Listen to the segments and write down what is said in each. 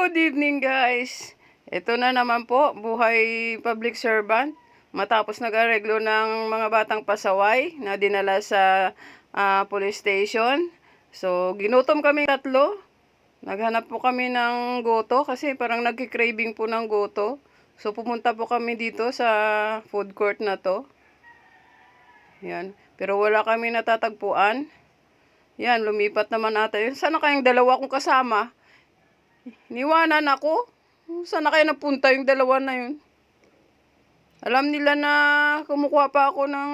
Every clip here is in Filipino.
Good evening guys. Ito na naman po, buhay public servant. Matapos nag-areglo ng mga batang pasaway na dinala sa police station. So, ginutom kami tatlo. Naghanap po kami ng goto kasi parang nagki-craving po ng goto. So, pumunta po kami dito sa food court na to. Yan. Pero wala kami natatagpuan. Yan, lumipat naman ata yun. Sana kayong dalawa kong kasama? Niwanan ako. Saan na kayo napunta yung dalawa na yun? Alam nila na kumukuha pa ako ng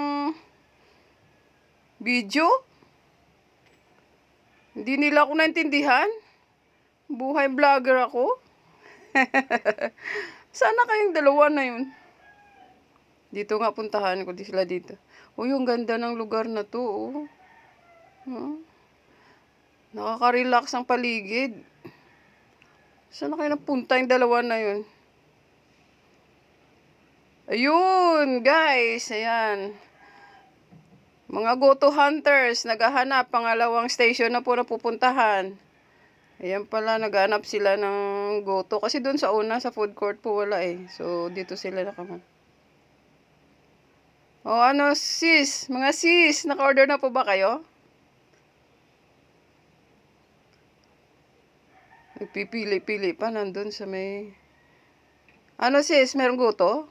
video. Hindi nila ako naintindihan. Buhay vlogger ako. Sana kayong dalawa na yun? Dito nga puntahan ko sila dito. Uy, yung ganda ng lugar na to. Oh. Nakaka-relax ang paligid. Saan na kayo napunta yung dalawa na yun? Ayun, guys. Ayan. Mga go-to hunters. Naghahanap. Pangalawang station na po na pupuntahan. Ayan pala, naghahanap sila ng go-to. Kasi doon sa una, sa food court po wala eh. So, dito sila nakaman. O ano, sis? Mga sis, naka-order na po ba kayo? Nagpipili-pili pa nandun sa may... Ano sis, meron goto?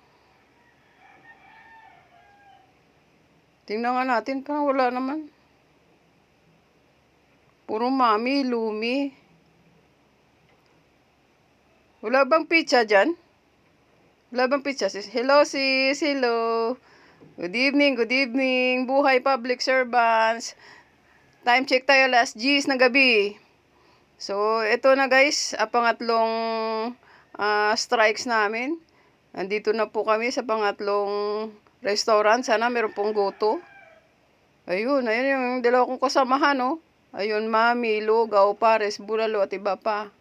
Tingnan nga natin, parang wala naman. Puro mami, lumi. Wala bang pizza dyan? Wala bang pizza sis? Hello sis, hello. Good evening, good evening. Buhay public servants. Time check tayo, last G's ng gabi. So, ito na guys, pangatlong strikes namin. Nandito na po kami sa pangatlong restaurant. Sana meron pong goto. Ayun, ayun yung dalawa kong kasamahan, oh. Ayun, mami, lugaw, pares, bulalo at iba pa.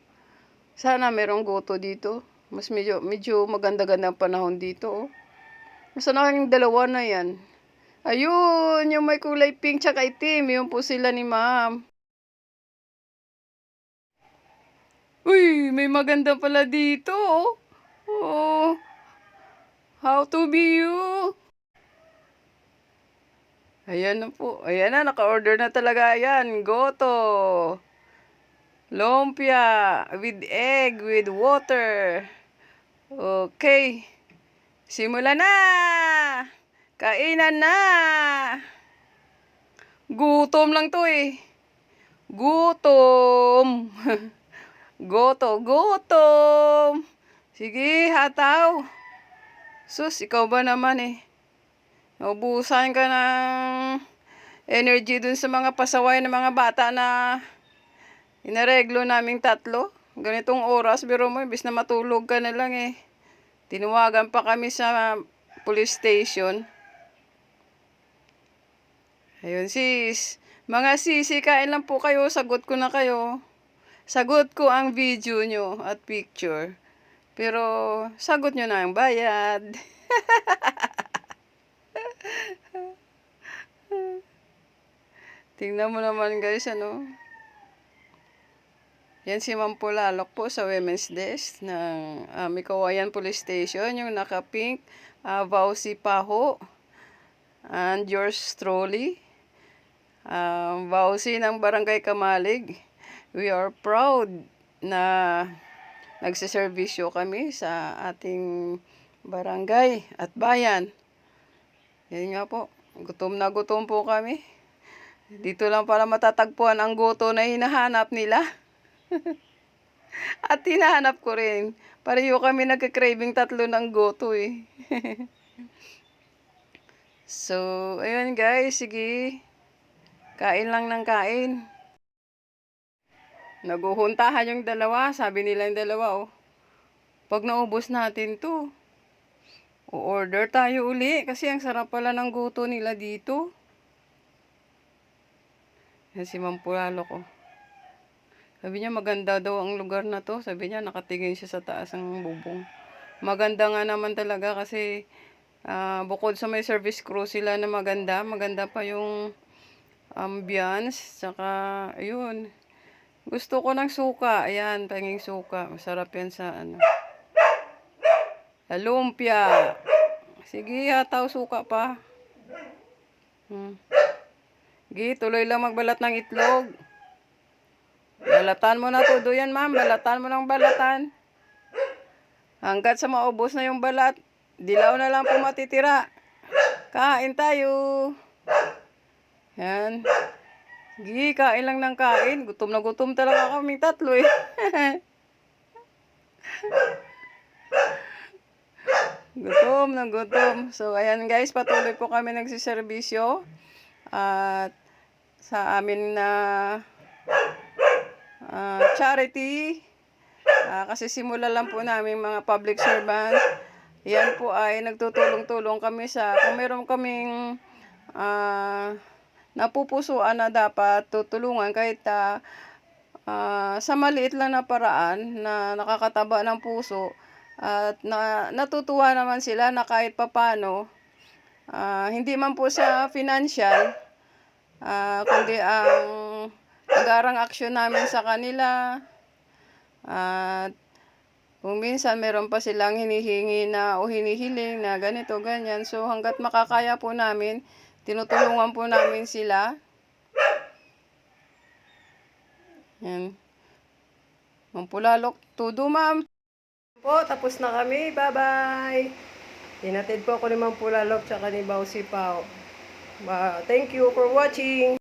Sana merong goto dito. Mas medyo maganda-ganda ang panahon dito, oh. Sana kayong dalawa na yan. Ayun, yung may kulay pink tsaka itim. Yun po sila ni ma'am. Uy, may maganda pala dito, oh. Oh, how to be you? Ayan na po. Ayan na, naka-order na talaga. Ayan, goto. Lumpia with egg, with water. Okay. Simula na. Kainan na. Gutom lang to eh. Gutom. Gutom. Sige, hataw. Sus, ikaw ba naman eh. Naubusan ka ng energy dun sa mga pasaway ng mga bata na inareglo naming tatlo. Ganitong oras, biro mo, imbis na matulog ka na lang eh. Tinuwagan pa kami sa police station. Ayun sis. Mga sisi, kain lang po kayo. Sagot ko na kayo. Sagot ko ang video nyo at picture. Pero, sagot nyo na ang bayad. Tingnan mo naman guys, ano. Yan si Ma'am Pulalok po sa Women's Desk ng Mikawayan Police Station. Yung naka-pink, Vauci Paho. And yours truly, Vauci ng Barangay Kamalig. We are proud na nagsiservisyo kami sa ating barangay at bayan. Yan nga po, gutom na gutom po kami. Dito lang para matatagpuan ang goto na hinahanap nila. At hinahanap ko rin. Pareho kami nagka-craving tatlo ng goto eh. So, ayun guys, sige. Kain lang ng kain. Naguhuntahan yung dalawa. Sabi nila yung dalawa, oh. Pag naubos natin to, o-order tayo uli. Kasi ang sarap pala ng goto nila dito. Yan si Ma'am Pulalok, oh. Sabi niya maganda daw ang lugar na to. Sabi niya nakatingin siya sa taas ng bubong. Maganda nga naman talaga kasi bukod sa may service crew sila na maganda. Maganda pa yung ambience. Saka, ayun. Gusto ko ng suka. Ayan, panging suka. Masarap yan sa ano. Sa lumpia. Sige, hataw suka pa. Sige, tuloy lang magbalat ng itlog. Balatan mo na todo yan, ma'am. Balatan mo ng balatan. Hanggat sa maubos na yung balat, dilaw na lang po matitira. Kain tayo. Yan. Sige, kain lang ng kain. Gutom na gutom talaga kaming tatlo eh. Gutom na gutom. So, ayan guys, patuloy po kami nagsiservisyo. At sa amin na charity, kasi simula lang po namin mga public servant. Yan po ay nagtutulong-tulong kami sa, kung meron kaming napupusuan na dapat tutulungan kahit sa maliit lang na paraan na nakakataba ng puso. At natutuwa naman sila na kahit papano, hindi man po sa financial, kundi ang agarang aksyon namin sa kanila. At kung minsan meron pa silang hinihingi na o hinihiling na ganito, ganyan. So hanggat makakaya po namin, tinutulungan po namin sila. Yan. Mampulalok, todo ma'am. Po, tapos na kami. Bye-bye. Hinatid po ako ni Ma'am Pulalok tsaka ni Bausi Pao. Thank you for watching.